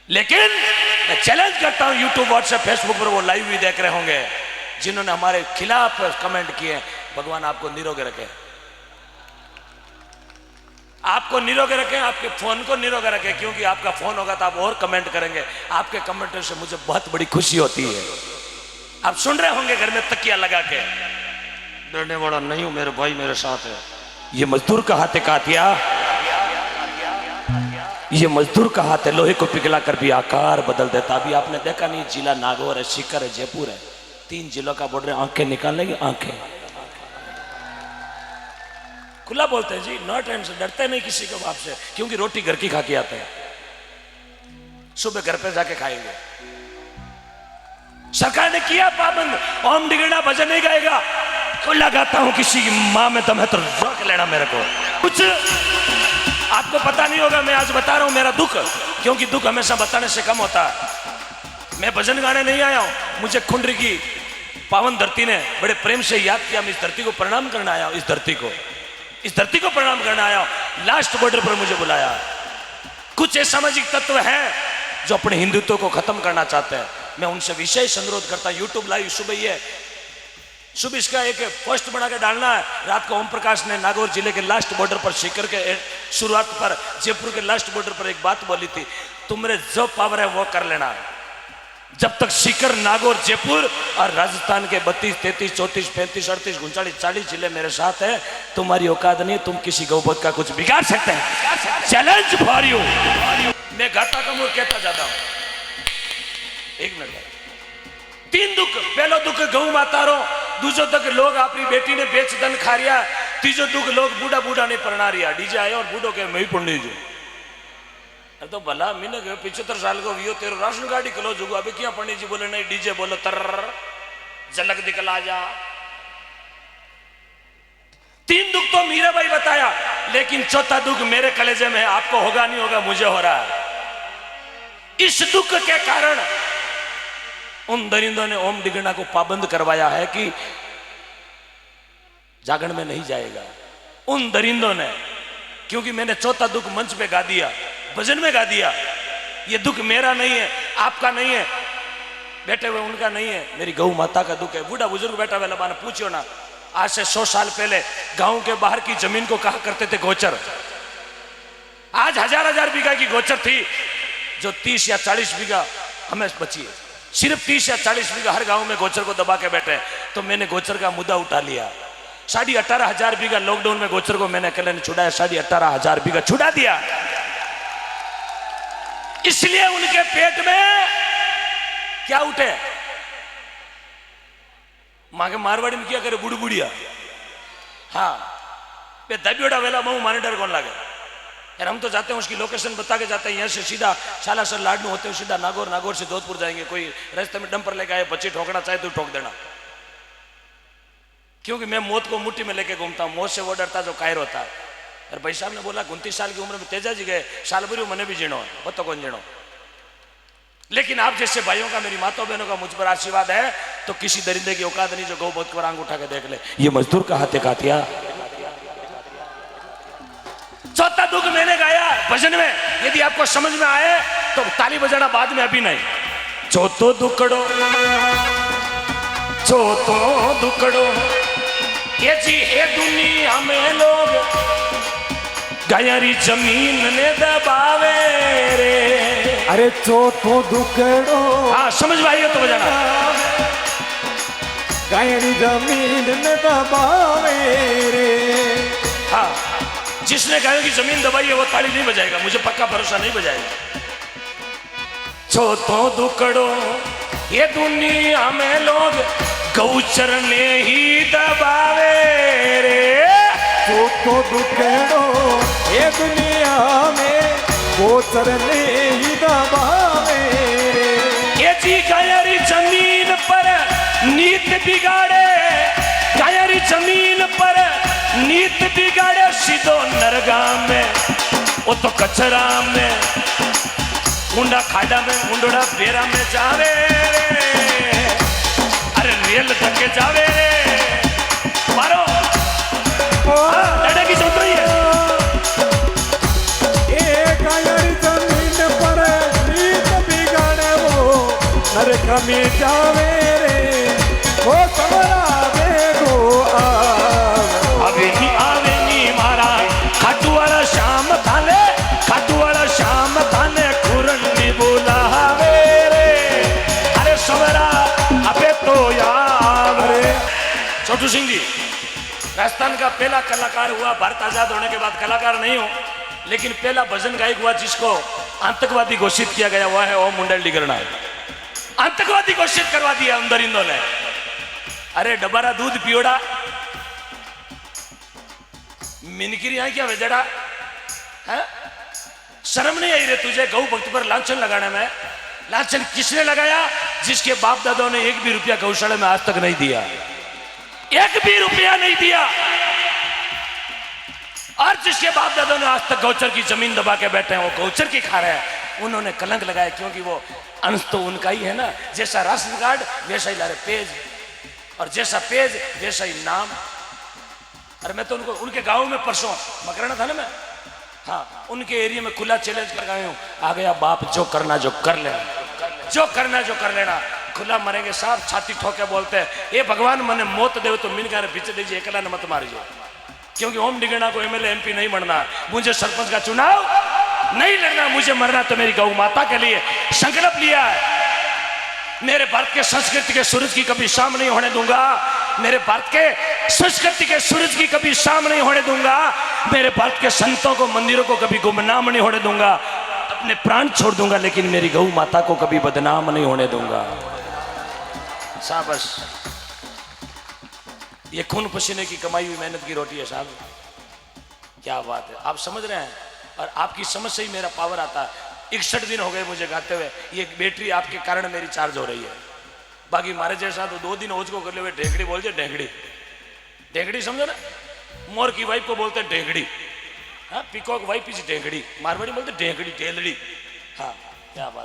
लेकिन मैं चैलेंज करता हूं यूट्यूब व्हाट्सएप फेसबुक पर वो लाइव भी देख रहे होंगे जिन्होंने हमारे खिलाफ कमेंट किए, भगवान आपको निरोग रखे, आपको निरोग रखें, आपके फोन को निरोग रखें, क्योंकि आपका फोन होगा तो आप और कमेंट करेंगे। आपके कमेंट से मुझे बहुत बड़ी खुशी होती है। आप सुन रहे होंगे घर में तकिया लगा के, डरने वाला नहीं हूं, मेरे भाई मेरे साथ है। ये मजदूर का हाथ है कातिया, ये मजदूर का हाथ है, लोहे को पिघला कर भी आकार बदल देता। अभी आपने देखा नहीं, जिला नागौर है, सीकर है, जयपुर है, 3 जिलों का बॉर्डर, आंखें निकालेंगे, आंखें खुला बोलते हैं जी, नो टेंशन, डरते नहीं किसी को बाप से, क्योंकि रोटी घर की खा के आते हैं, सुबह घर पे जाके खाएंगे। सरकार ने किया पाबंद, ओम डिगना भजन नहीं गाएगा, खुला गाता हूं, किसी की मां में दम है तो रोक लेना मेरे को। कुछ आपको पता नहीं होगा, मैं आज बता रहा हूं मेरा दुख, क्योंकि दुख हमेशा बताने से कम होता है। मैं भजन गाने नहीं आया हूं, मुझे खुंडरी की पावन धरती ने बड़े प्रेम से याद किया, मैं इस धरती को प्रणाम करने आया हूं, इस धरती को प्रणाम करने आया हूं। लास्ट बॉर्डर पर मुझे बुलाया। कुछ असामाजिक तत्व हैं जो अपने हिंदुत्व को खत्म करना चाहते हैं, मैं उनसे विशेष अनुरोध करता हूं। यूट्यूब लाइव सुबह इसका एक पोस्ट बना के डालना है। रात को ओम प्रकाश ने नागौर जिले के लास्ट बॉर्डर पर, सीकर के शुरुआत पर, जयपुर के लास्ट बॉर्डर पर एक बात बोली थी, तुमरे जो पावर है वो कर लेना। जब तक सीकर, नागौर, जयपुर और राजस्थान के 32, 33, 34, 35, 38, 39, 40 जिले मेरे साथ है, तुम्हारी औकात नहीं, तुम किसी गौबत का कुछ बिगाड़ सकते हैं। Challenge for you. मैं गाता कम और कहता जाता हूं। एक मिनट। 3 दुख, पहलो दुख गऊ माता रो, दूसरो दुख लोग अपनी बेटी ने बेच दन खा रिया, तीसरो दुख लोग बूढ़ा बूढ़ा ने परना रिया। डीजे आए और बूढ़ो के मैं ही पुण्य जो तो भला मीने 75 साल को वियो तेरो राशन गाड़ी कलो जुगो, अभी क्या पंडित जी बोले नहीं डीजे बोलो तर झलक दिखला जा। 3 दुख तो मीरा भाई बताया, लेकिन चौथा दुख मेरे कलेजे में, आपको होगा नहीं होगा, मुझे हो रहा है। इस दुख के कारण उन दरिंदों ने ओम डिगना को पाबंद करवाया है कि जागरण में नहीं जाएगा। उन दरिंदों ने, क्योंकि मैंने चौथा दुख मंच पे गा दिया, भजन में गा दिया। ये दुख मेरा नहीं है, आपका नहीं है, बैठे हुए उनका नहीं है, मेरी गौ माता का दुख है। बूढ़ा बुजुर्ग बैठा हुआ लबाना, पूछो ना, आज से 100 साल पहले गांव के बाहर की जमीन को कहा करते थे गोचर। आज हजार बीघा की गोचर थी, जो 30 या 40 बीघा हमें बची है। सिर्फ 30 या 40 बीघा हर गांव में गोचर को दबा के बैठे। तो मैंने गोचर का मुद्दा उठा लिया। 18,500 बीघा लॉकडाउन में गोचर को मैंने अकेले ने छुड़ाया, 18,500 बीघा छुड़ा दिया। इसलिए उनके पेट में क्या उठे, मां के मारवाड़ी में क्या करे, बुढ़ बुढ़िया। हाँ, पे दबियोड़ा वेला बहु माने डर कौन लागे यार। हम तो जाते हैं, उसकी लोकेशन बता के जाते हैं, यहाँ से सीधा सालासर लाडनू होते हुए सीधा नागौर, नागौर से जोधपुर जाएंगे। कोई रास्ते में डंपर लेके आए, बच्ची ठोकना चाहे तो ठोक देना, क्योंकि मैं मौत को मुट्ठी में लेके घूमता हूँ। मौत से वो डरता जो कायर होता है। और भाई साहब ने बोला 29 साल की उम्र में तेजा जी गए, साल भरी मैंने भी जीणो, वो तो कौन जीणो। लेकिन आप जैसे भाइयों का, मेरी माताओं बहनों का मुझ पर आशीर्वाद है, तो किसी दरिंदे की औकात नहीं जो गौ बहुत पर आंग उठा के देख ले। ये मजदूर का हाथ कातिया। चौथा दुख मैंने गाया भजन में, यदि आपको समझ में आए तो ताली बजाना बाद में, अभी नहीं। चौथो दुखड़ो, चौथो दुखड़ो, ये जी है दुनिया में लोग गायरी जमीन ने दबावे रे। अरे चौथो दुखड़ो, हाँ समझ में आई तो बजाना। गायरी जमीन ने दबावे रे। हाँ, जिसने गायों की जमीन दबाई है वो ताली नहीं बजाएगा, मुझे पक्का भरोसा नहीं बजाएगा। चौथो दुखड़ो, ये दुनिया में लोग गौचर ने ही दबावे रे। चौथो दुखड़ो, ये दुनिया में गोचर ने ही दबावे रे। ये जी गायरी जमीन पर नीत बिगाड़े, गायरी जमीन पर नीत बिगाड़े, सीधो नरगा में, वो तो कचरा में, ऊंडा खाड़ा में, ऊंडोड़ा बेरा में जावे रे। अरे रेल धके जावे रे। मारो लड़े की चौथ रही है। गायरी जमीन पर नीत रमी जावे रे वो समरा देखो अबे नी आवे नी मारा खाटू वाला शाम थाने, खाटू वाला शाम थाने खुरंडी बुलावे रे। अरे समरा अबे तो यार रे। छोटू सिंह जी राजस्थान का पहला कलाकार हुआ, भारत आजाद होने के बाद कलाकार नहीं हूं, लेकिन पहला भजन गायक हुआ जिसको आतंकवादी घोषित किया गया हुआ है ओम मुंडल डिगरना। आतंकवादी घोषित करवा दिया अंदरिंदो ने। अरे डबारा दूध पियोड़ा मिनकिरी आई क्या वेजड़ा है? शर्म नहीं आई रे तुझे गौ भक्त पर लांछन लगाने में? लांछन किसने लगाया? जिसके बाप दादों ने एक भी रुपया गौशाला में आज तक नहीं दिया, एक भी रुपया नहीं दिया। और जिसके बाप दादों ने आज तक गौचर की जमीन दबा के बैठे हैं, वो गौचर की खा रहे हैं, उन्होंने कलंक लगाया, क्योंकि वो अंश तो उनका ही है ना। जैसा राशन कार्ड वैसा ही लारे पेज, और जैसा पेज वैसा ही नाम। अरे मैं तो उनको उनके गांव में परसों मकराना था ना मैं, हाँ उनके एरिया में खुला चैलेंज कर गए हूँ, आ गया बाप जो करना जो कर लेना, जो करना जो कर लेना। खुला मरेंगे साहब, छाती ठोके बोलते हैं ये भगवान मने मौत दे तो मिन कर बिच दीजिए, एकला न मत मारिए, क्योंकि ओम डिगना को एमएलए एमपी नहीं बनना, मुझे सरपंच का चुनाव नहीं लड़ना, मुझे मरना तो मेरी गौ माता के लिए संकल्प लिया है। मेरे भारत के संस्कृति के सूरज की कभी शाम नहीं होने दूंगा, मेरे भारत के संस्कृति के सूरज की कभी शाम नहीं होने दूंगा, मेरे भारत के संतों को मंदिरों को कभी गुमनाम नहीं होने दूंगा, अपने प्राण छोड़ दूंगा, लेकिन मेरी गौ माता को कभी बदनाम नहीं होने दूंगा। शाबाश, ये खून पसीने की कमाई हुई मेहनत की रोटी है साहब, क्या बात है, आप समझ रहे हैं? और आपकी समझ से ही मेरा पावर आता है। 61 दिन हो गए मुझे गाते हुए, ये बैटरी आपके कारण मेरी चार्ज हो रही है। बाकी मारे जैसा तो 2 दिन ओझ को कर ले हुए ढेंकड़ी बोल जाए, ढेंकड़ी ढेंकड़ी समझो ना, मोर की वाइफ को बोलते हैं ढेंकड़ी, हाँ पीकॉक वाइफ इज ढेंकड़ी, मारवाड़ी बोलते ढेंकड़ी ढेलड़ी, हाँ क्या बात।